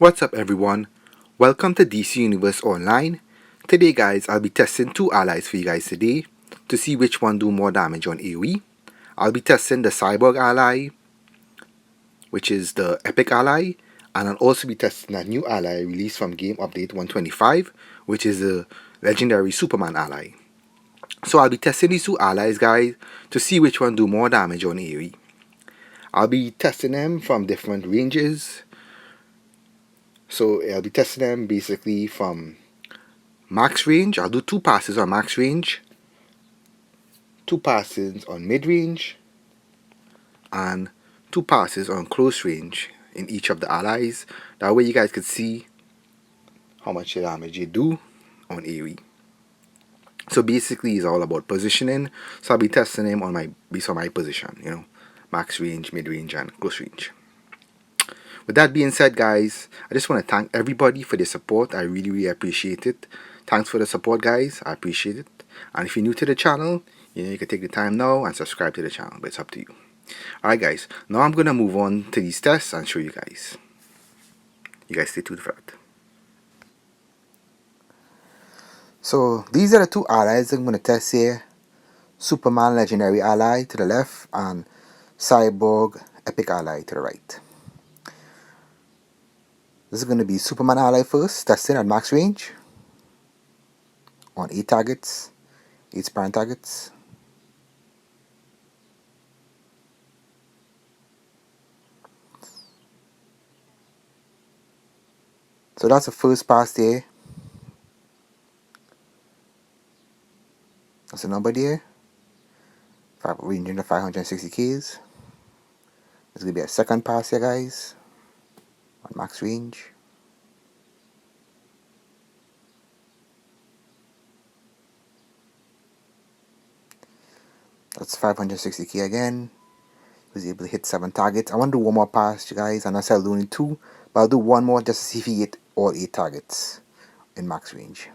What's up everyone? Welcome to DC Universe Online. Today guys, I'll be testing two allies for you guys today to see which one do more damage on AoE. I'll be testing the Cyborg ally, which is the Epic ally, and I'll also be testing a new ally released from Game Update 125, which is the legendary Superman ally. So I'll be testing these two allies guys to see which one do more damage on AoE. I'll be testing them from different ranges. So I'll be testing them basically from max range. I'll do 2 passes on max range, 2 passes on mid range, and 2 passes on close range in each of the allies. That way you guys could see how much damage you do on AoE. So basically it's all about positioning. So I'll be testing him on based on my position, max range, mid range, and close range. With that being said guys, I just want to thank everybody for their support. I really appreciate it. Thanks for the support guys, I appreciate it. And if you're new to the channel, you can take the time now and subscribe to the channel, but it's up to you. Alright guys, now I'm going to move on to these tests and show you guys. You guys stay tuned for that. So these are the two allies I'm going to test here. Superman Legendary Ally to the left and Cyborg Epic Ally to the right. This is going to be Superman Ally first, testing at max range on 8 targets, 8 sparring targets. So that's the first pass there. That's the number there. Ranging to 560 Ks. There's going to be a second pass here guys on max range. That's 560k again. Was able to hit 7 targets. I want to do one more pass, you guys, and I said I'll do only 2, but I'll do one more just to see if he hit all 8 targets in max range.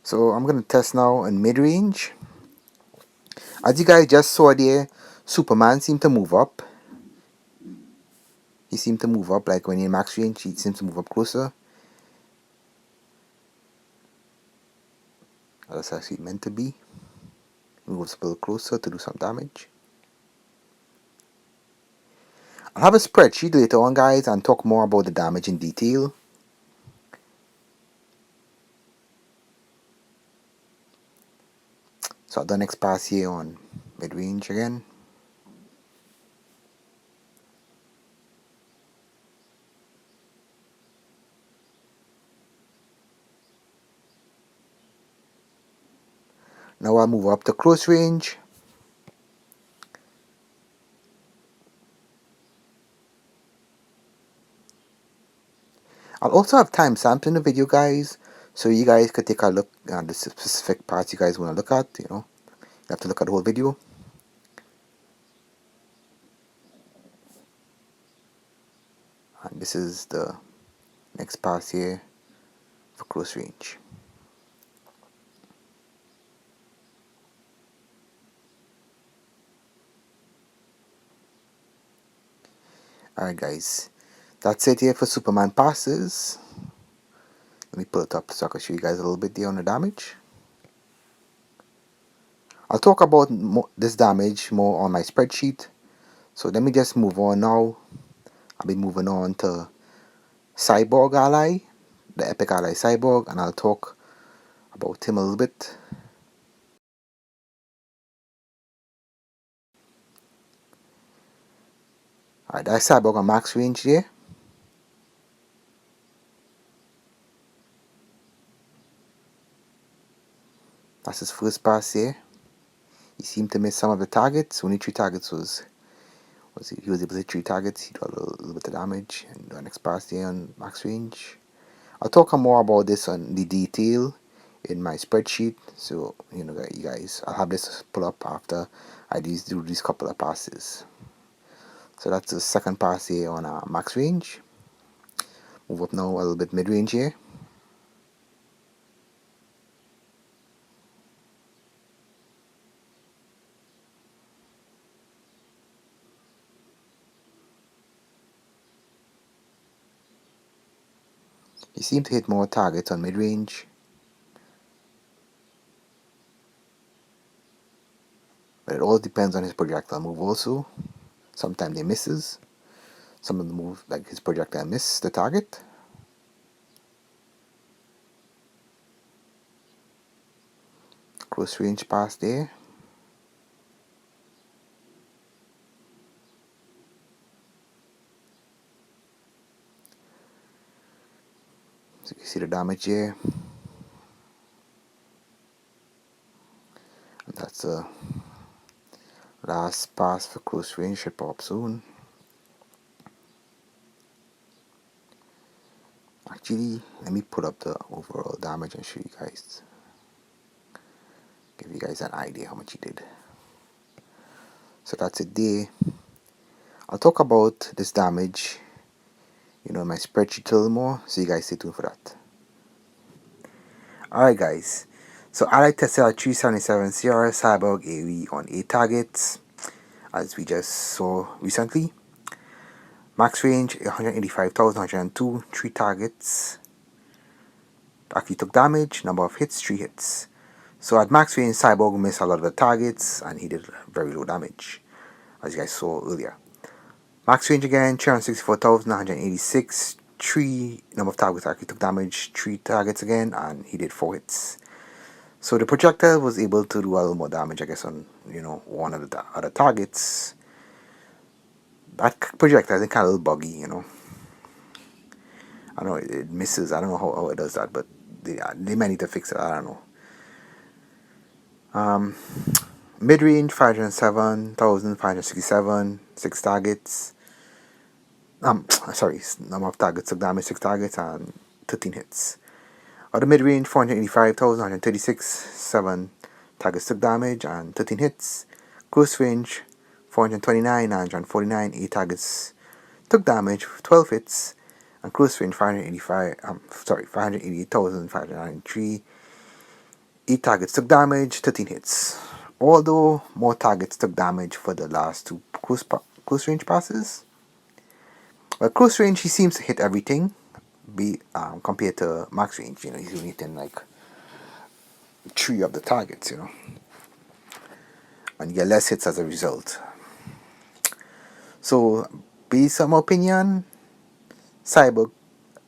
So I'm going to test now in mid range. As you guys just saw there, Superman seemed to move up. He seemed to move up, like when in max range, he seems to move up closer. That's actually meant to be. Move a little closer to do some damage. I'll have a spreadsheet later on guys and talk more about the damage in detail. So I'll do the next pass here on mid range again. Now I'll move up to close range. I'll also have timestamps in the video guys, so you guys could take a look at the specific parts you guys want to look at, You have to look at the whole video. And this is the next pass here for close range. Alright guys, that's it here for Superman passes. Let me pull it up so I can show you guys a little bit there on the damage. I'll talk about this damage more on my spreadsheet. So let me just move on now. I'll be moving on to Cyborg ally, the Epic ally Cyborg, and I'll talk about him a little bit. Alright, that's Cyborg on max range there. That's his first pass here. He seemed to miss some of the targets. Only 3 targets he was able to hit 3 targets. He did a little bit of damage. And the next pass there on max range. I'll talk more about this on the detail in my spreadsheet. So you guys, I'll have this pull up after I do these couple of passes. So that's the second pass here on max range. Move up now a little bit mid range here. He seemed to hit more targets on mid-range, but it all depends on his projectile move also. Sometimes they misses. Some of the moves, like his projectile, miss the target. Close range pass there. So you can see the damage here. And that's the last pass for close range, should pop soon. Actually, let me put up the overall damage and show you guys. Give you guys an idea how much he did. So that's it there. I'll talk about this damage, in my spreadsheet a little more, so you guys stay tuned for that. Alright guys, so I tested our 377 CR Cyborg AoE on 8 targets, as we just saw recently. Max range 185,102, 3 targets. Actually took damage, number of hits, 3 hits. So at max range, Cyborg missed a lot of the targets and he did very low damage, as you guys saw earlier. Max range again, 364,186, 3 number of targets actually took damage, 3 targets again, and he did 4 hits. So the projectile was able to do a little more damage, I guess, on one of the other targets. That projectile is kind of a little buggy, I don't know, it misses. I don't know how it does that, but they might need to fix it. I don't know. Mid-range 507,567, 6 targets. Sorry, number of targets took damage, 6 targets and 13 hits. Other mid-range 485,136, 7 targets took damage and 13 hits. Close range 429,949, 8 targets took damage, 12 hits. And close range 588,593, 8 targets took damage, 13 hits. Although more targets took damage for the last 2 close range passes. But close range, he seems to hit everything, compared to max range. He's only hitting like 3 of the targets, and you get less hits as a result. So, based on my opinion, Cyborg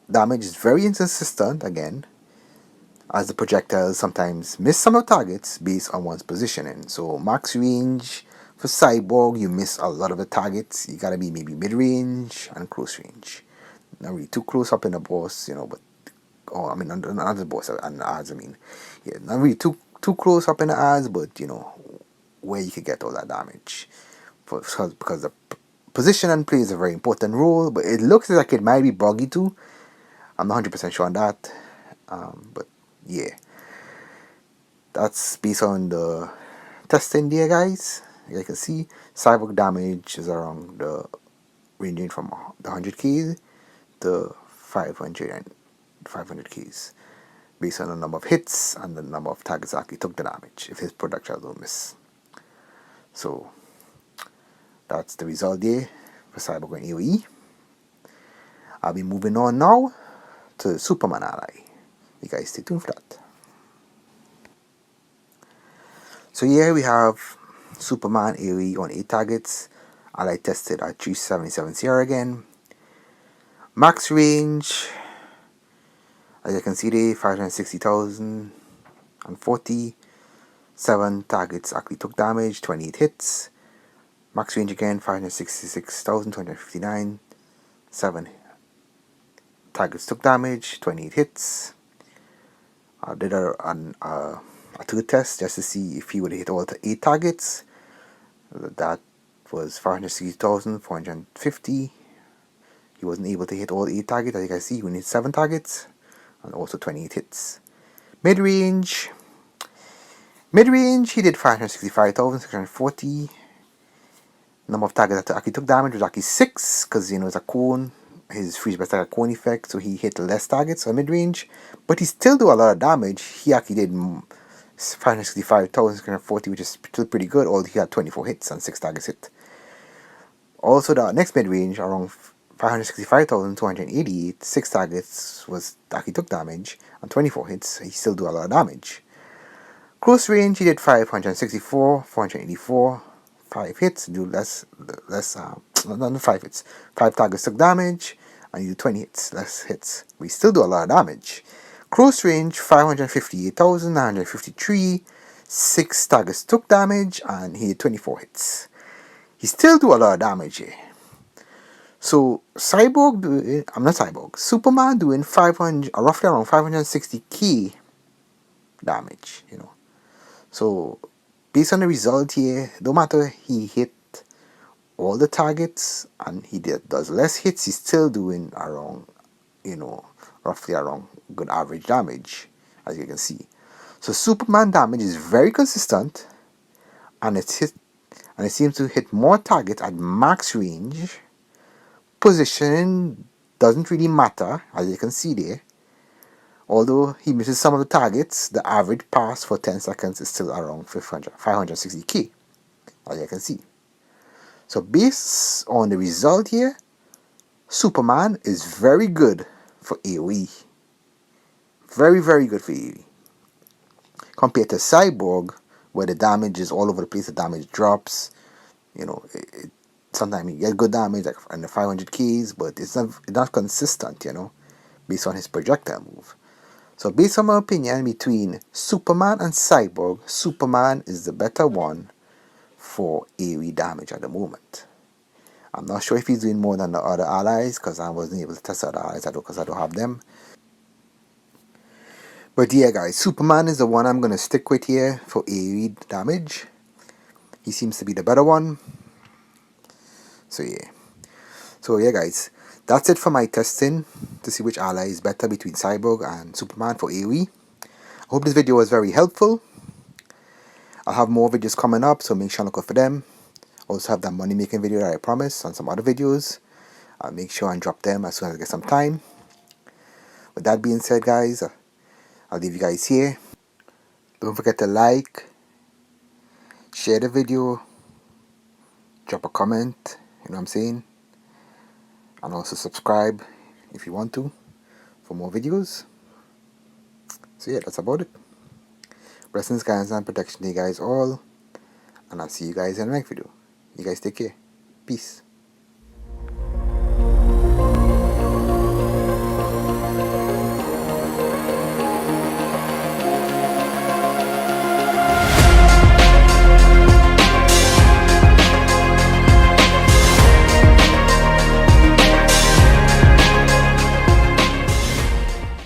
damage is very inconsistent again, as the projectiles sometimes miss some of the targets based on one's positioning. So max range for Cyborg, you miss a lot of the targets. You gotta be maybe mid-range and close range. Not really too close up in the boss, but not the boss and the odds. Yeah, not really too close up in the odds, but where you could get all that damage, because the position plays a very important role. But it looks like it might be buggy too. I'm not 100% sure on that, but yeah, that's based on the testing there, guys. Like you can see, Cyborg damage is around ranging from the 100Ks to 500 and 500Ks, based on the number of hits and the number of targets that actually took the damage if his projectile don't miss. So that's the result there for Cyborg and AoE. I'll be moving on now to Superman ally. You guys stay tuned for that. So here we have Superman AoE on 8 targets. Ally tested at 377 CR again. Max range, as you can see there, 560,040. 7 targets actually took damage, 28 hits. Max range again, 566,259. 7 targets took damage, 28 hits. I did a third test just to see if he would hit all the 8 targets. That was 560,450. He wasn't able to hit all 8 targets. As you can see, he only hit 7 targets and also 28 hits. Mid-range, he did 565,640. Number of targets that actually took damage was actually 6, because it's a cone. His freeze burst had a cone effect, so he hit less targets on mid-range. But he still do a lot of damage. He actually did 565,640, which is still pretty good, although he had 24 hits and 6 targets hit. Also, the next mid-range, around 565,288, 6 targets that he took damage, and 24 hits, he still do a lot of damage. Close range, he did 564, 484, 5 hits, do not 5 hits. 5 targets took damage, and you do 20 hits, less hits. We still do a lot of damage. Close range, 558,953, 6 targets took damage, and he did 24 hits. He still do a lot of damage here. So Superman doing 500, roughly around 560k damage, So based on the result here, no matter he hit all the targets and he does less hits, he's still doing around, roughly around good average damage, as you can see. So Superman damage is very consistent, and it seems to hit more targets at max range. Positioning doesn't really matter, as you can see there. Although he misses some of the targets, the average pass for 10 seconds is still around 560k, as you can see. So based on the result here, Superman is very good for AoE. Very, very good for AoE. Compared to Cyborg, where the damage is all over the place, the damage drops. Sometimes you get good damage, like in the 500Ks, but it's not consistent, based on his projectile move. So based on my opinion, between Superman and Cyborg, Superman is the better one for AoE damage at the moment. I'm not sure if he's doing more than the other allies, because I wasn't able to test the other allies because I don't have them. But yeah, guys, Superman is the one I'm going to stick with here for AoE damage. He seems to be the better one. So yeah guys, that's it for my testing to see which ally is better between Cyborg and Superman for AoE. I hope this video was very helpful. I'll have more videos coming up, so make sure and look out for them. Also have that money making video that I promised on some other videos. I'll make sure and drop them as soon as I get some time. With that being said, guys, I'll leave you guys here. Don't forget to like, share the video, drop a comment, you know what I'm saying? And also subscribe if you want to for more videos. So yeah, that's about it. Blessings, guidance, and protection to you guys all. And I'll see you guys in the next video. You guys take care. Peace.